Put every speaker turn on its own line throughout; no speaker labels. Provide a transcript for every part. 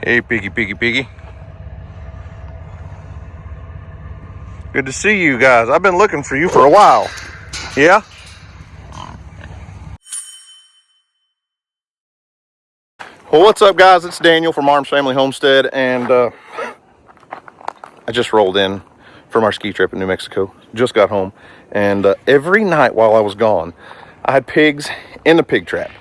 Hey, Piggy. Good to see you guys. I've been looking for you for a while. Yeah? Well, what's up, guys? It's Daniel from Arms Family Homestead, and I just rolled in from our ski trip in New Mexico. Just got home, and every night while I was gone, I had pigs in the pig trap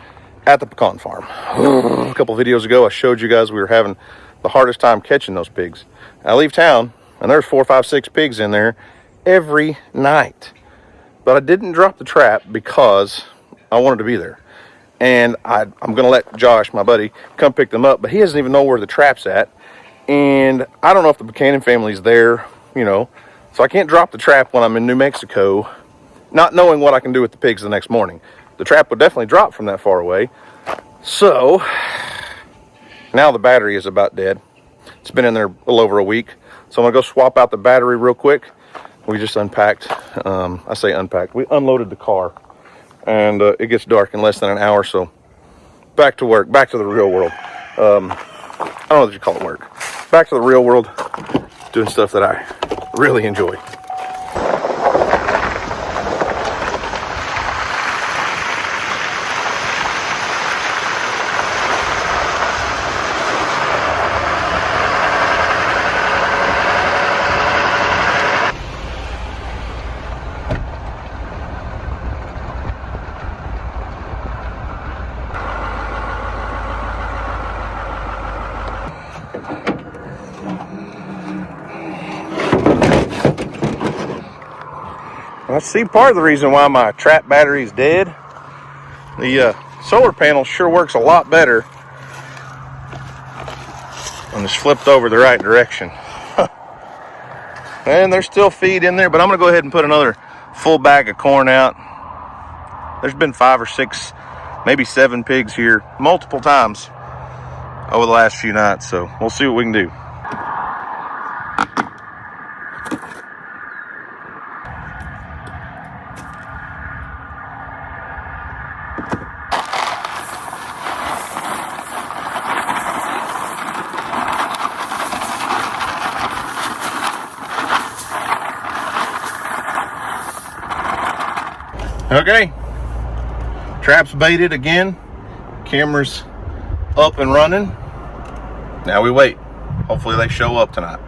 at the pecan farm. A couple videos ago, I showed you guys we were having the hardest time catching those pigs. I leave town, and there's 4, 5, 6 pigs in there every night. But I didn't drop the trap because I wanted to be there. And I'm going to let Josh, my buddy, come pick them up, but he doesn't even know where the trap's at. And I don't know if the Buchanan family's there, you know. So I can't drop the trap when I'm in New Mexico, not knowing what I can do with the pigs the next morning. The trap would definitely drop from that far away. So now the battery is about dead. It's been in there a little over a week. So I'm going to go swap out the battery real quick. We just unpacked. I say unpacked. We unloaded the car. And it gets dark in less than an hour. So back to work. Back to the real world. I don't know what you call it work. Back to the real world. Doing stuff that I really enjoy. I see part of the reason why my trap battery is dead. The solar panel sure works a lot better when it's flipped over the right direction. And there's still feed in there, but I'm going to go ahead and put another full bag of corn out. There's been 5 or 6, maybe 7 pigs here multiple times over the last few nights, so we'll see what we can do. Okay, trap's baited again, camera's up and running. Now we wait. Hopefully they show up tonight.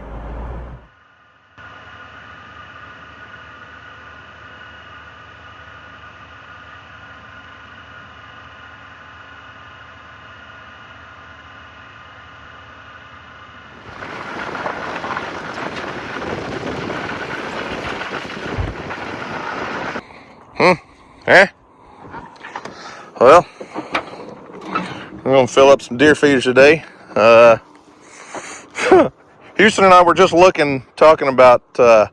Well, we're going to fill up some deer feeders today. Houston and I were just talking about the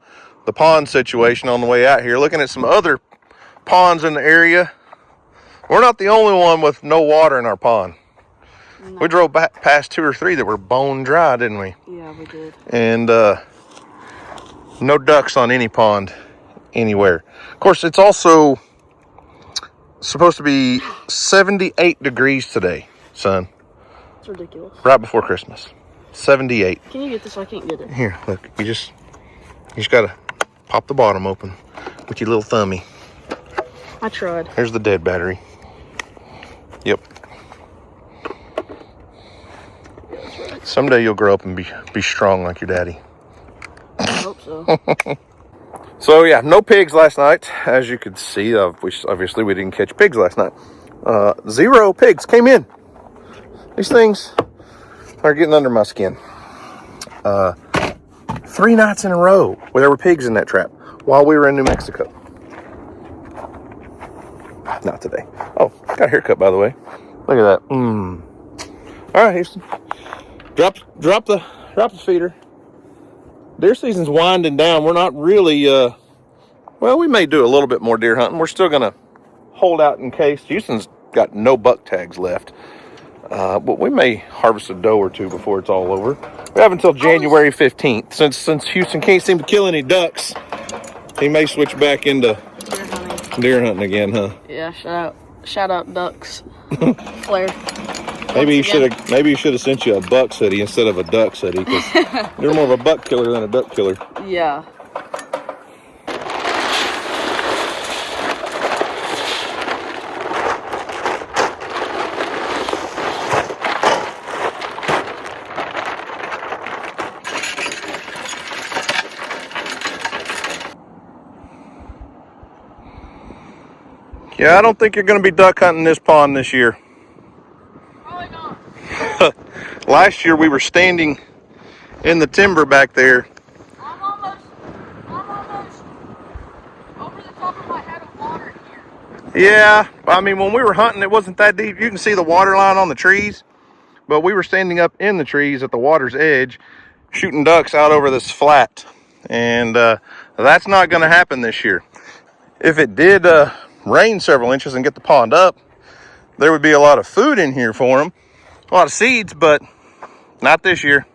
pond situation on the way out here, looking at some other ponds in the area. We're not the only one with no water in our pond. No. We drove back past 2 or 3 that were bone dry, didn't we?
Yeah, we did.
And no ducks on any pond anywhere. Of course, it's also supposed to be 78 degrees today, son.
It's ridiculous.
Right before Christmas. 78.
Can you get this? I can't get it.
Here, look. You just gotta pop the bottom open with your little thummy.
I tried.
Here's the dead battery. Yep.
Yeah, that's right.
Someday you'll grow up and be strong like your daddy.
I hope so.
So yeah, no pigs last night. As you could see, obviously we didn't catch pigs last night. 0 pigs came in. These things are getting under my skin. 3 nights in a row where there were pigs in that trap while we were in New Mexico. Not today. Oh, got a haircut, by the way. Look at that. All right, Houston. Drop the feeder. Deer season's winding down. We're not really, well, we may do a little bit more deer hunting. We're still going to hold out in case. Houston's got no buck tags left. But we may harvest a doe or 2 before it's all over. We have until January 15th. Since Houston can't seem to kill any ducks, he may switch back into deer hunting again, huh?
Yeah, shout out ducks. Flare.
Maybe you should have sent you a buck hoodie instead of a duck hoodie, because you're more of a buck killer than a duck killer.
Yeah.
Yeah, I don't think you're going to be duck hunting this pond this year.
Probably not.
Last year we were standing in the timber back there.
I'm almost over the top of my head of water here.
Yeah, I mean, when we were hunting, it wasn't that deep. You can see the water line on the trees, but we were standing up in the trees at the water's edge, shooting ducks out over this flat. And that's not going to happen this year. If it did rain several inches and get the pond up, there would be a lot of food in here for them, a lot of seeds, but not this year.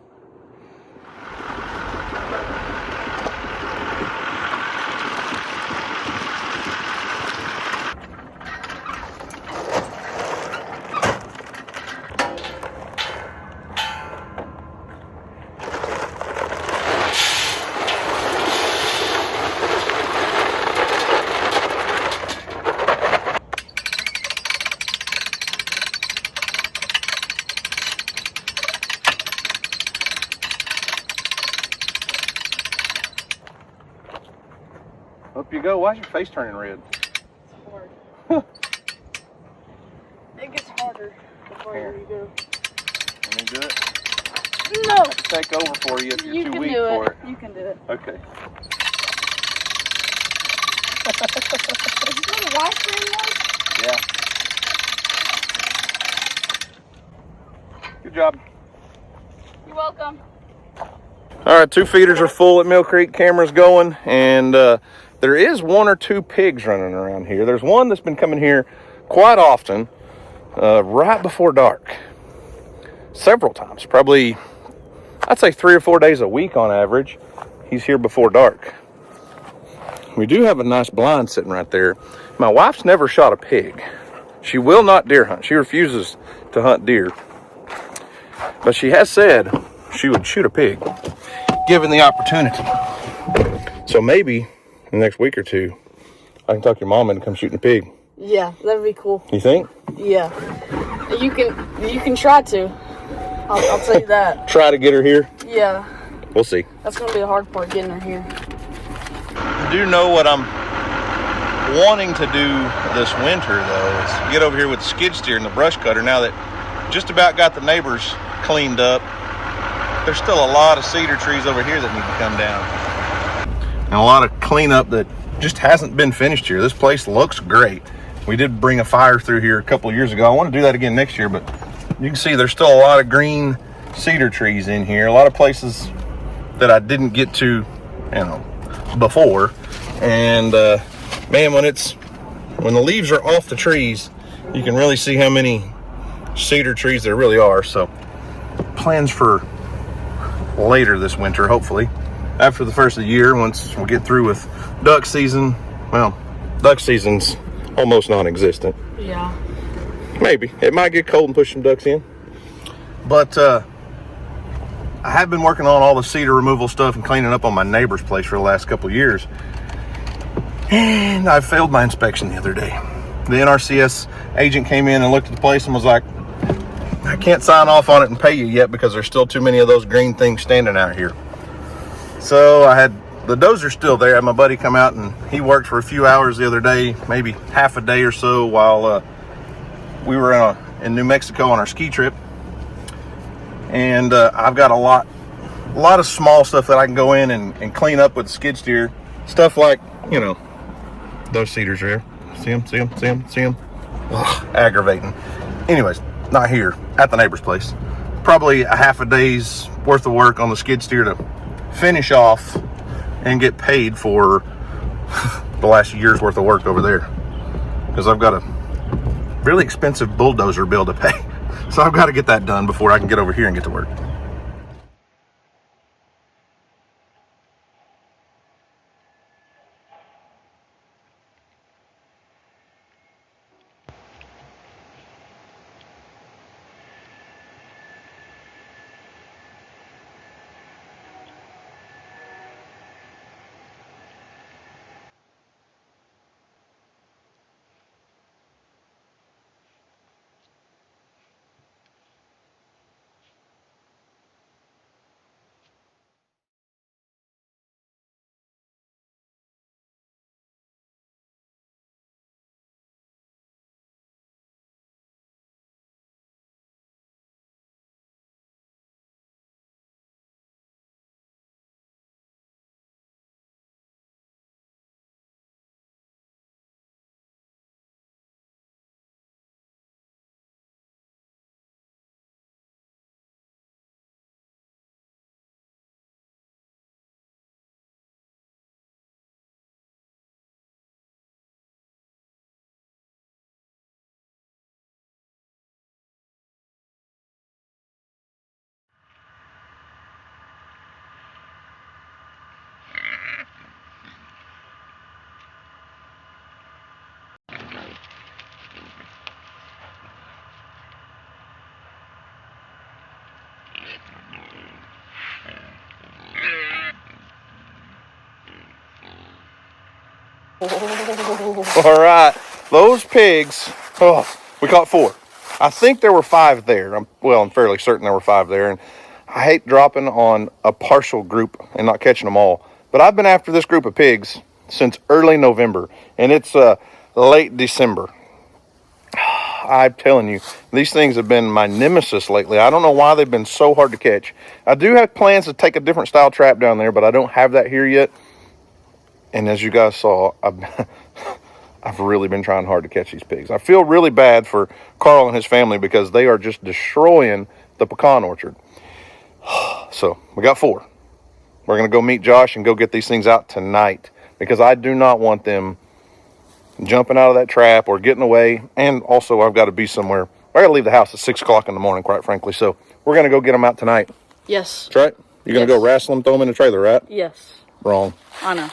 Up you go. Why is your face turning red?
It's hard. It gets harder the farther you go.
Let me do it.
No!
Take over for you if you're too weak
do
for it.
You can do it.
Okay.
Is this where the widescreen was?
Yeah. Good job.
You're welcome.
All right, 2 feeders are full at Mill Creek. Camera's going, and there is 1 or 2 pigs running around here. There's one that's been coming here quite often, right before dark. Several times, probably, I'd say 3 or 4 days a week on average. He's here before dark. We do have a nice blind sitting right there. My wife's never shot a pig. She will not deer hunt. She refuses to hunt deer. But she has said she would shoot a pig, given the opportunity. So maybe in the next week or 2, I can talk your mom into come shooting a pig.
Yeah, that'd be cool.
You think?
Yeah. You can try to. I'll tell you that.
Try to get her here?
Yeah.
We'll see.
That's going to be the hard part, getting her here.
I do know what I'm wanting to do this winter, though, is get over here with the skid steer and the brush cutter. Now that just about got the neighbors cleaned up, there's still a lot of cedar trees over here that need to come down. And a lot of cleanup that just hasn't been finished here. This place looks great. We did bring a fire through here a couple of years ago. I want to do that again next year, but you can see there's still a lot of green cedar trees in here. A lot of places that I didn't get to, before. And man, when the leaves are off the trees, you can really see how many cedar trees there really are. So plans for later this winter, hopefully after the first of the year, once we get through with duck season. Well, duck season's almost non-existent.
Yeah.
Maybe it might get cold and push some ducks in, but I have been working on all the cedar removal stuff and cleaning up on my neighbor's place for the last couple of years, and I failed my inspection the other day. The NRCS agent came in and looked at the place and was like, I can't sign off on it and pay you yet because there's still too many of those green things standing out here. So I had the dozer still there. I had my buddy come out, and he worked for a few hours the other day, maybe half a day or so, while we were in New Mexico on our ski trip. And I've got a lot of small stuff that I can go in and clean up with the skid steer. Stuff like, those cedars are here. See them? Ugh, aggravating. Anyways, not here, at the neighbor's place. Probably a half a day's worth of work on the skid steer to finish off and get paid for the last year's worth of work over there, because I've got a really expensive bulldozer bill to pay. So I've got to get that done before I can get over here and get to work. All right, those pigs, oh, we caught 4. I think there were 5 there. I'm fairly certain there were 5 there. And I hate dropping on a partial group and not catching them all. But I've been after this group of pigs since early November, and it's late December. I'm telling you, these things have been my nemesis lately. I don't know why they've been so hard to catch. I do have plans to take a different style trap down there, but I don't have that here yet. And as you guys saw, I've really been trying hard to catch these pigs. I feel really bad for Carl and his family because they are just destroying the pecan orchard. So we got 4. We're going to go meet Josh and go get these things out tonight because I do not want them jumping out of that trap or getting away. And also I've got to be somewhere. I got to leave the house at 6 o'clock in the morning, quite frankly. So we're going to go get them out tonight.
Yes.
That's right. You're going to go wrestle them, throw them in the trailer, right?
Yes.
Wrong.
I know.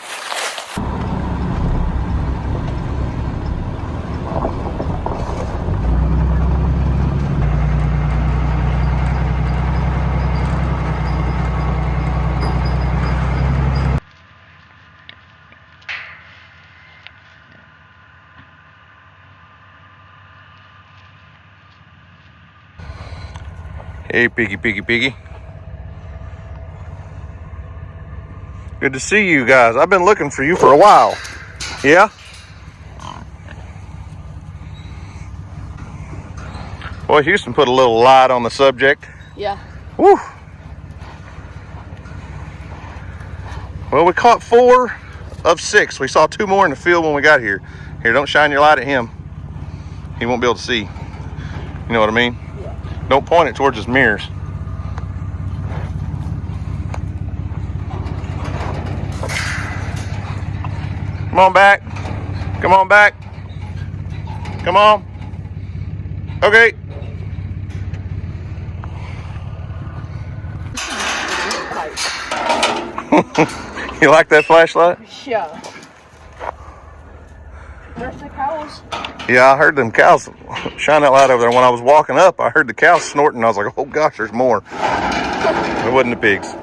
Hey, Piggy. Good to see you guys. I've been looking for you for a while. Yeah? Boy, Houston put a little light on the subject.
Yeah.
Woo! Well, we caught 4 of 6. We saw 2 more in the field when we got here. Here, don't shine your light at him. He won't be able to see. You know what I mean?
Yeah.
Don't point it towards his mirrors. Come on back. Come on back. Come on. Okay. You like that flashlight?
Yeah. There's the cows.
Yeah, I heard them cows shine that light over there. When I was walking up, I heard the cows snorting. I was like, oh gosh, there's more. It wasn't the pigs.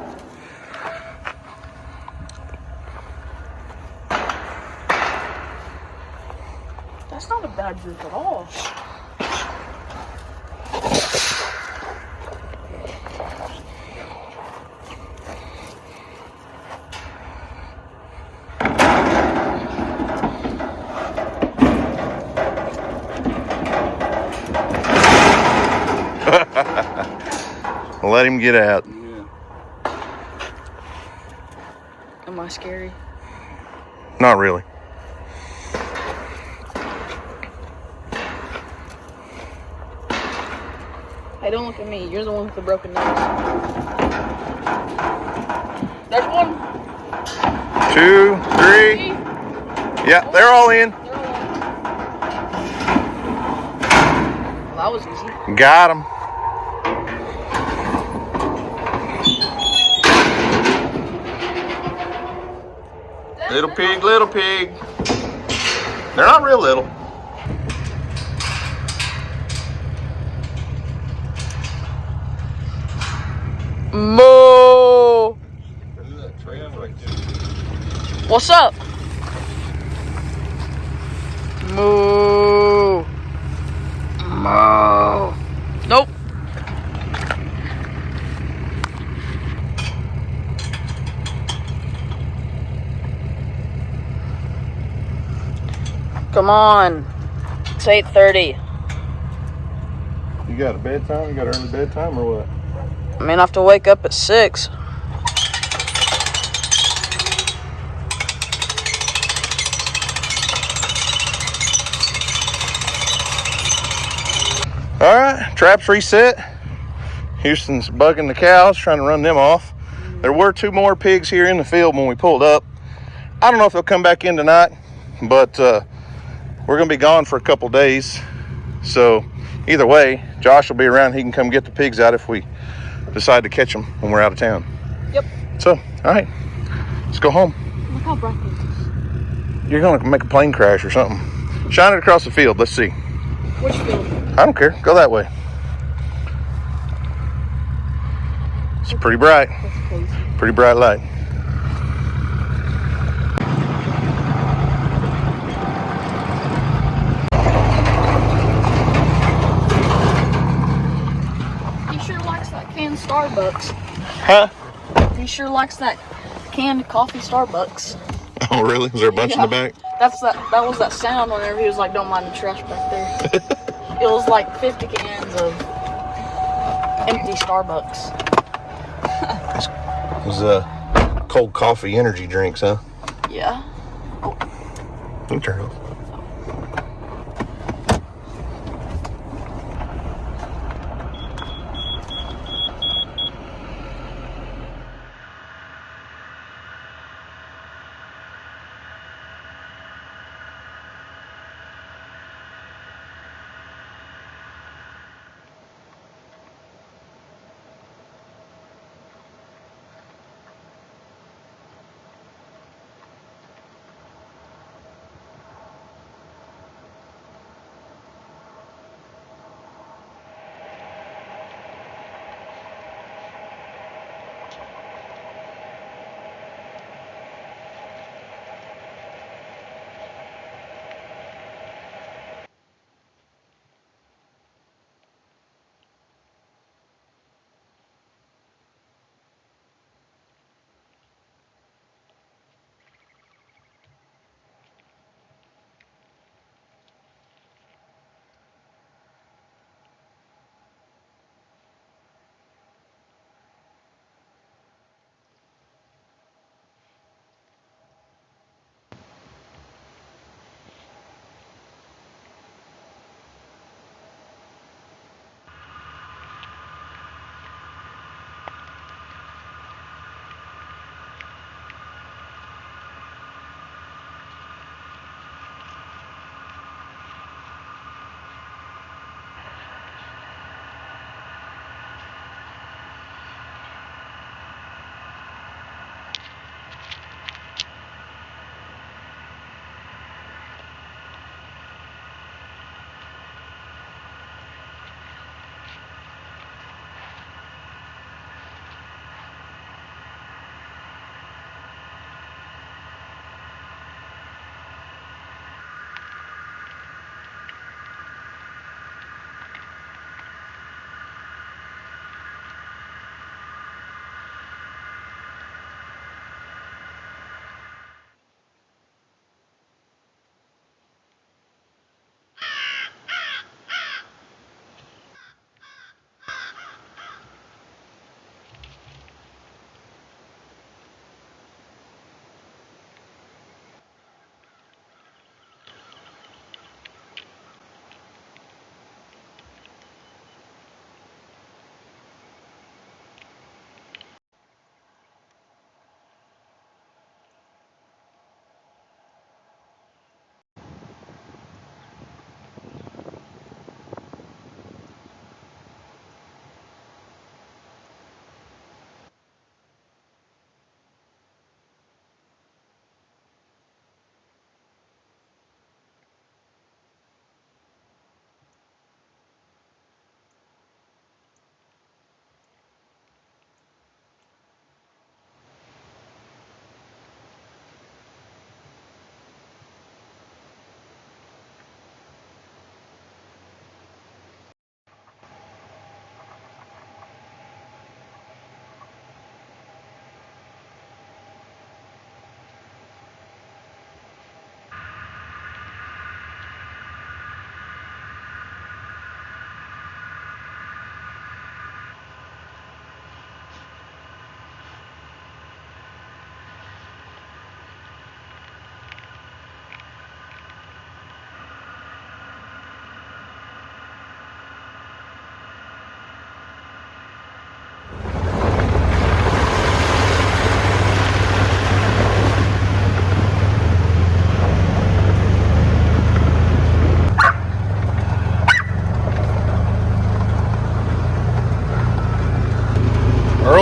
That's not a bad group at all.
Let him get out.
Yeah. Am I scary?
Not really.
Hey, don't look at me. You're the one with the broken nose. There's 1.
2, 3. Yeah, they're all in.
They're all in. Well, that was easy.
Got him. Little pig. They're not real little.
Moo! What's up? Moo! Moo! Nope. Come on. It's 8:30.
You got a bedtime? You got early bedtime or what?
I mean, I have to wake up at 6.
All right, trap's reset. Houston's bugging the cows, trying to run them off. There were 2 more pigs here in the field when we pulled up. I don't know if they'll come back in tonight, but we're gonna be gone for a couple days. So either way, Josh will be around. He can come get the pigs out if we decide to catch them when we're out of town.
Yep.
So, all right, let's go home.
Look how bright it is.
You're gonna make a plane crash or something. Shine it across the field. Let's see.
Which field?
I don't care. Go that way. It's pretty bright.
That's crazy.
Pretty bright light.
Starbucks.
Huh?
He sure likes that canned coffee Starbucks.
Oh, really? Was there a bunch in the back?
That was that sound whenever he was like, don't mind the trash back there. It was like 50 cans of empty Starbucks.
It was cold coffee energy drinks, huh?
Yeah. Oh.
You can turn it off.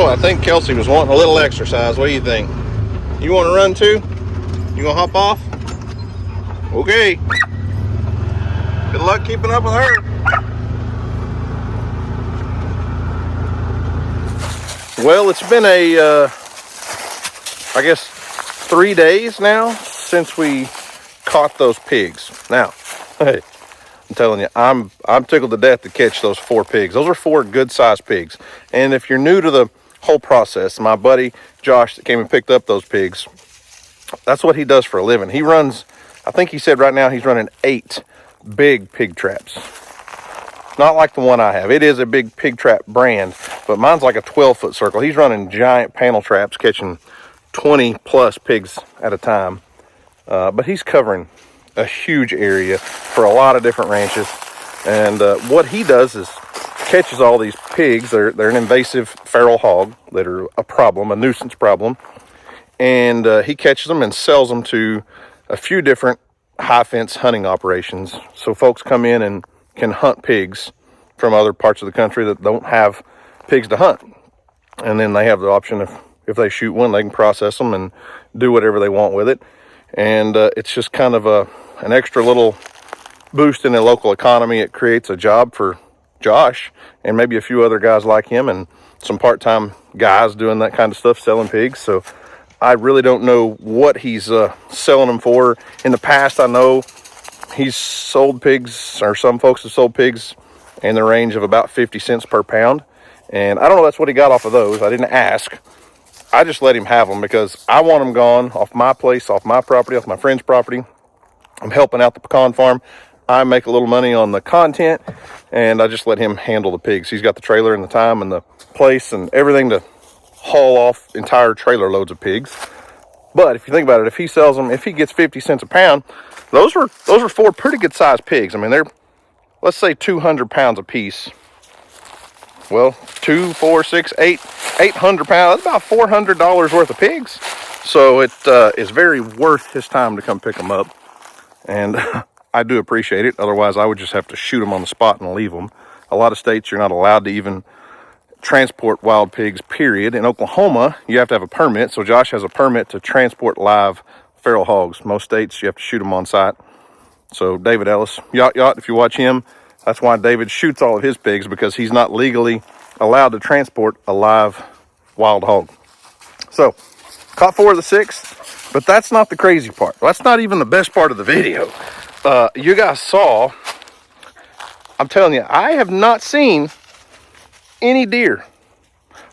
I think Kelsey was wanting a little exercise. What do you think? You want to run too? You gonna hop off? Okay. Good luck keeping up with her. Well, it's been I guess 3 days now since we caught those pigs. Now, hey, I'm telling you, I'm tickled to death to catch those 4 pigs. Those are 4 good-sized pigs. And if you're new to the whole process, my buddy Josh that came and picked up those pigs, that's what he does for a living. He runs, I think he said right now he's running 8 big pig traps. Not like the one I have. It is a big pig trap brand, but mine's like a 12-foot circle. He's running giant panel traps, catching 20 plus pigs at a time. But he's covering a huge area for a lot of different ranches. And what he does is catches all these pigs. They're an invasive feral hog that are a problem, a nuisance problem. And he catches them and sells them to a few different high fence hunting operations. So folks come in and can hunt pigs from other parts of the country that don't have pigs to hunt. And then they have the option, if they shoot one, they can process them and do whatever they want with it. And it's just kind of an extra little boost in the local economy. It creates a job for Josh and maybe a few other guys like him and some part-time guys doing that kind of stuff, selling pigs. So I really don't know what he's selling them for. In the past, I know he's sold pigs, or some folks have sold pigs in the range of about 50 cents per pound. And I don't know if that's what he got off of those. I didn't ask. I just let him have them because I want them gone off my place, off my property, off my friend's property. I'm helping out the pecan farm. I make a little money on the content, and I just let him handle the pigs. He's got the trailer and the time and the place and everything to haul off entire trailer loads of pigs. But if you think about it, if he sells them, if he gets 50 cents a pound, those are 4 pretty good sized pigs. I mean, they're, let's say 200 pounds a piece. Well, 2, 4, 6, 8, 800 pounds. That's about $400 worth of pigs. So it is very worth his time to come pick them up. And I do appreciate it. Otherwise, I would just have to shoot them on the spot and leave them. A lot of states, you're not allowed to even transport wild pigs, period. In Oklahoma, you have to have a permit. So Josh has a permit to transport live feral hogs. Most states, you have to shoot them on site. So David Ellis, Yacht, if you watch him, that's why David shoots all of his pigs, because he's not legally allowed to transport a live wild hog. So, caught 4 of the 6, but that's not the crazy part. That's not even the best part of the video. You guys saw, I'm telling you, I have not seen any deer,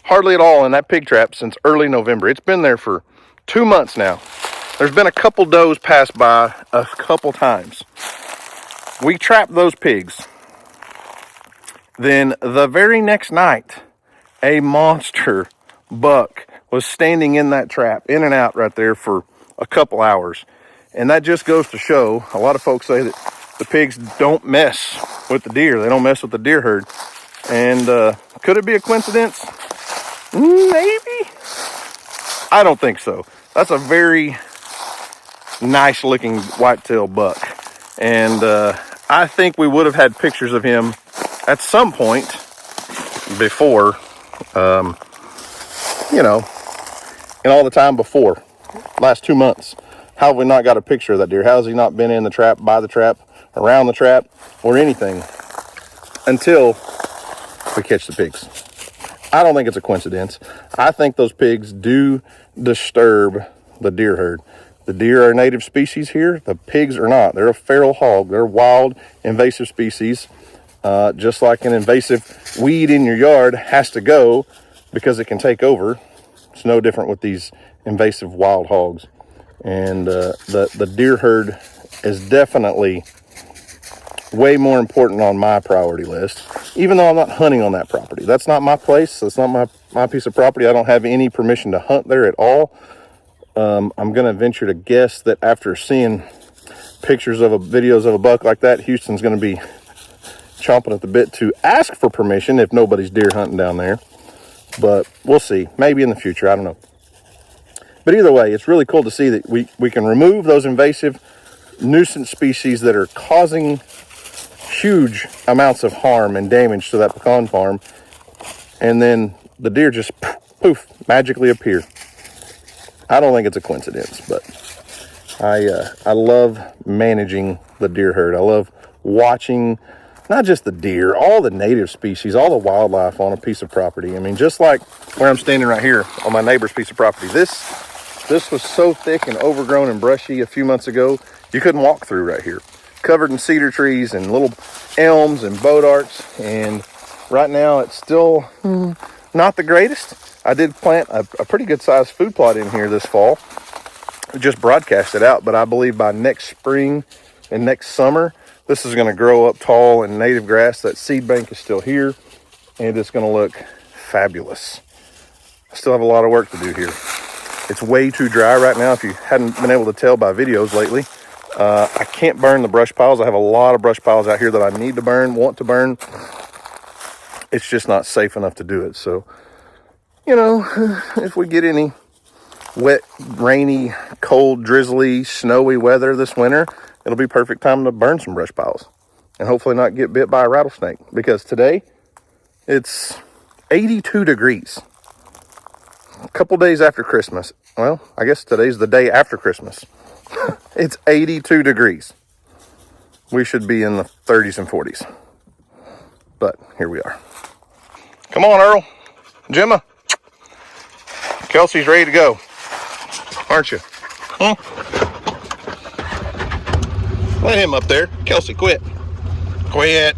hardly at all, in that pig trap since early November. It's been there for 2 months now. There's been a couple does pass by a couple times. We trapped those pigs. Then the very next night, a monster buck was standing in that trap, in and out right there for a couple hours. And that just goes to show, a lot of folks say that the pigs don't mess with the deer. They don't mess with the deer herd. And could it be a coincidence? Maybe. I don't think so. That's a very nice looking whitetail buck. And I think we would have had pictures of him at some point before, you know, and all the time before, last 2 months. How have we not got a picture of that deer? How has he not been in the trap, by the trap, around the trap, or anything until we catch the pigs? I don't think it's a coincidence. I think those pigs do disturb the deer herd. The deer are a native species here. The pigs are not. They're a feral hog. They're wild, invasive species. Just like an invasive weed in your yard has to go because it can take over. It's no different with these invasive wild hogs. And the deer herd is definitely way more important on my priority list, even though I'm not hunting on that property. That's not my place. That's not my piece of property. I don't have any permission to hunt there at all. I'm going to venture to guess that after seeing pictures of videos of a buck like that, Houston's going to be chomping at the bit to ask for permission if nobody's deer hunting down there. But we'll see. Maybe in the future. I don't know. But either way, it's really cool to see that we can remove those invasive nuisance species that are causing huge amounts of harm and damage to that pecan farm. And then the deer just poof, magically appear. I don't think it's a coincidence, but I love managing the deer herd. I love watching not just the deer, all the native species, all the wildlife on a piece of property. I mean, just like where I'm standing right here on my neighbor's piece of property. This was so thick and overgrown and brushy a few months ago, you couldn't walk through right here. covered in cedar trees and little elms and bodarts. And right now it's still not the greatest. I did plant a pretty good sized food plot in here this fall. Just broadcast it out, but I believe by next spring and next summer, this is going to grow up tall and native grass. That seed bank is still here, and it's going to look fabulous. I still have a lot of work to do here. It's way too dry right now, if you hadn't been able to tell by videos lately. I can't burn the brush piles. I have a lot of brush piles out here that I need to burn, want to burn. It's just not safe enough to do it. So, you know, if we get any wet, rainy, cold, drizzly, snowy weather this winter, it'll be perfect time to burn some brush piles and hopefully not get bit by a rattlesnake, because today it's 82 degrees. A couple days after Christmas. Well, I guess today's the day after Christmas. It's 82 degrees. We should be in the 30s and 40s. But here we are. Come on, Earl. Gemma. Kelsey's ready to go. Aren't you? Huh? Let him up there. Kelsey, quit. Quit.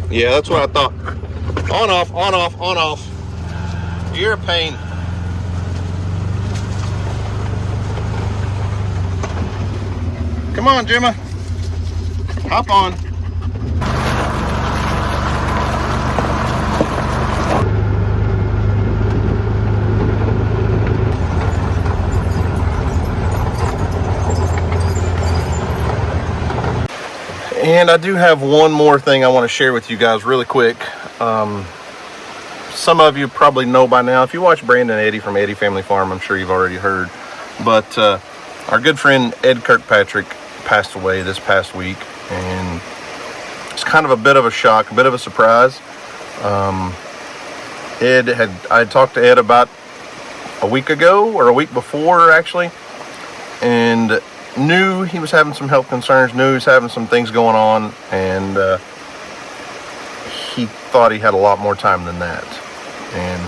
Yeah, that's what I thought. On, off, on, off, on, off. You're a pain. Come on, Gemma. Hop on. And I do have one more thing I want to share with you guys really quick. Some of you probably know by now. If you watch Brandon and Eddie from Eddie Family Farm, I'm sure you've already heard. But our good friend Ed Kirkpatrick passed away this past week. And it's kind of a bit of a shock, a bit of a surprise. I had talked to Ed about a week ago, or a week before actually. And knew he was having some health concerns, knew he was having some things going on, and he thought he had a lot more time than that. And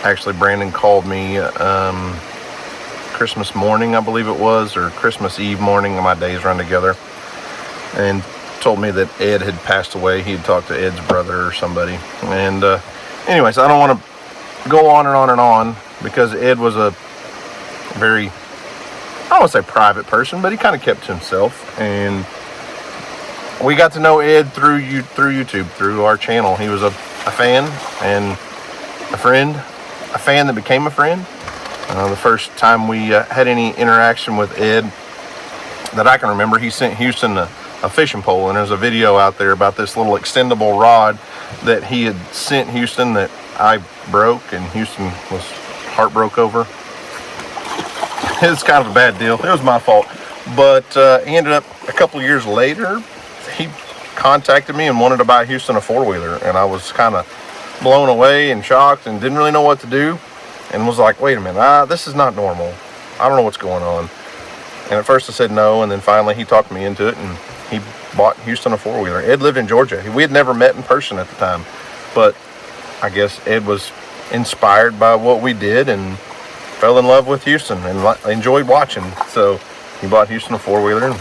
actually Brandon called me Christmas morning, I believe it was, or Christmas Eve morning, my days run together, and told me that Ed had passed away. He had talked to Ed's brother or somebody. And anyways, I don't want to go on and on and on, because Ed was a very, I don't want to say private person, but he kind of kept to himself. And we got to know Ed through YouTube, through our channel. He was a fan and a friend, a fan that became a friend. The first time we had any interaction with Ed that I can remember, he sent Houston a fishing pole, and there's a video out there about this little extendable rod that he had sent Houston that I broke, and Houston was heartbroken over. It's kind of a bad deal. It was my fault. But he ended up, a couple of years later, he contacted me and wanted to buy Houston a four-wheeler. And I was kind of blown away and shocked and didn't really know what to do. And was like, wait a minute, this is not normal. I don't know what's going on. And at first I said no, and then finally he talked me into it, and he bought Houston a four-wheeler. Ed lived in Georgia. We had never met in person at the time. But I guess Ed was inspired by what we did and fell in love with Houston and enjoyed watching. So he bought Houston a four-wheeler, and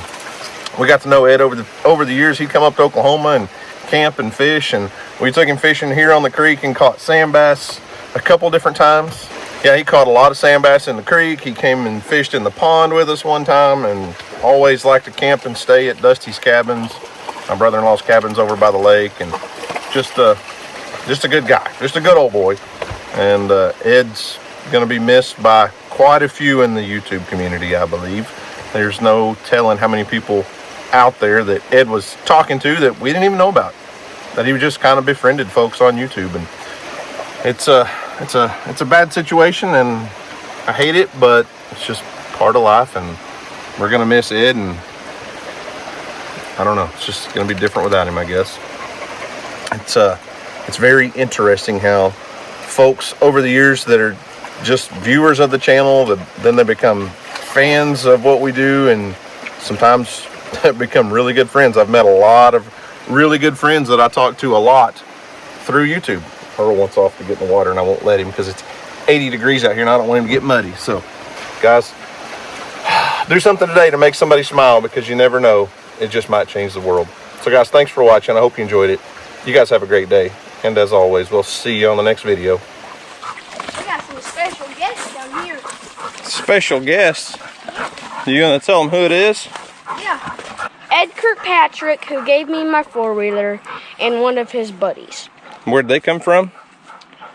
we got to know Ed over the years. He'd come up to Oklahoma and camp and fish, and we took him fishing here on the creek and caught sand bass a couple different times. Yeah, he caught a lot of sand bass in the creek. He came and fished in the pond with us one time, and always liked to camp and stay at Dusty's cabins, my brother-in-law's cabins over by the lake. And just a good guy, just a good old boy. And Ed's going to be missed by quite a few in the YouTube community, I believe. There's no telling how many people out there that Ed was talking to that we didn't even know about, that he just kind of befriended folks on YouTube. And it's a bad situation, and I hate it, but it's just part of life, and we're gonna miss Ed, and I don't know, it's just gonna be different without him, I guess. It's very interesting how folks over the years that are just viewers of the channel, then they become fans of what we do, and sometimes become really good friends. I've met a lot of really good friends that I talk to a lot through YouTube. Earl wants off to get in the water, and I won't let him because it's 80 degrees out here and I don't want him to get muddy. So guys, Do something today to make somebody smile, because you never know. It just might change the world. So guys, thanks for watching. I hope you enjoyed it. You guys have a great day. And as always, we'll see you on the next video.
We got some special guests down here.
Special guests? You gonna tell them who it is?
Yeah. Ed Kirkpatrick, who gave me my four-wheeler, and one of his buddies.
Where'd they come from?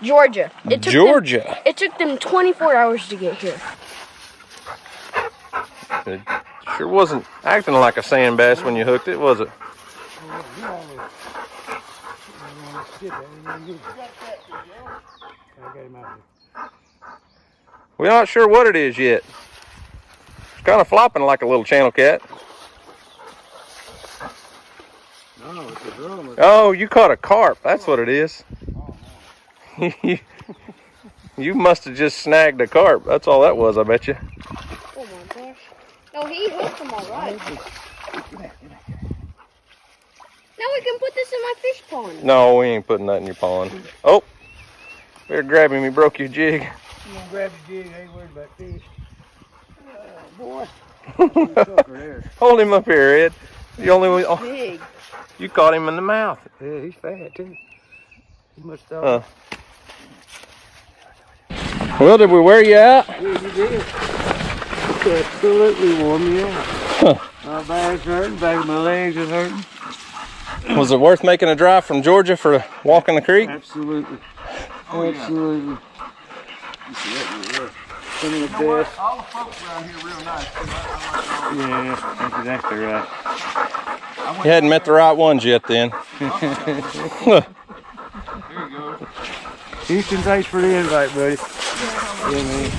Georgia.
Georgia.
It took them 24 hours to get here.
It sure wasn't acting like a sand bass when you hooked it, was it? We're not sure what it is yet. It's kind of flopping like a little channel cat.
No, it's a drum.
Oh, you caught a carp. That's what it is. You must have just snagged a carp. That's all that was, I bet you.
Oh my gosh. No, he hooked them all right. Now we can put this in my fish pond.
No, we ain't putting that in your pond. Oh, better grab him. He broke your jig.
You gonna grab the jig, I ain't worried about fish. Boy.
Hold him up here, Ed. The only one. Oh,
Big.
you caught him in the mouth.
Yeah, he's fat too. He must have.
Well, did we wear you out?
Yeah, you did. Absolutely wore me out.
Huh.
My back's hurting, back of my legs is hurting.
Was it worth making a drive from Georgia for walking the creek?
Absolutely. Absolutely. Some of the best.
All the folks around here real nice.
Yeah, that's exactly right.
You hadn't met the right ones yet then.
Here you go. Houston, thanks for the invite, buddy. Yeah, man.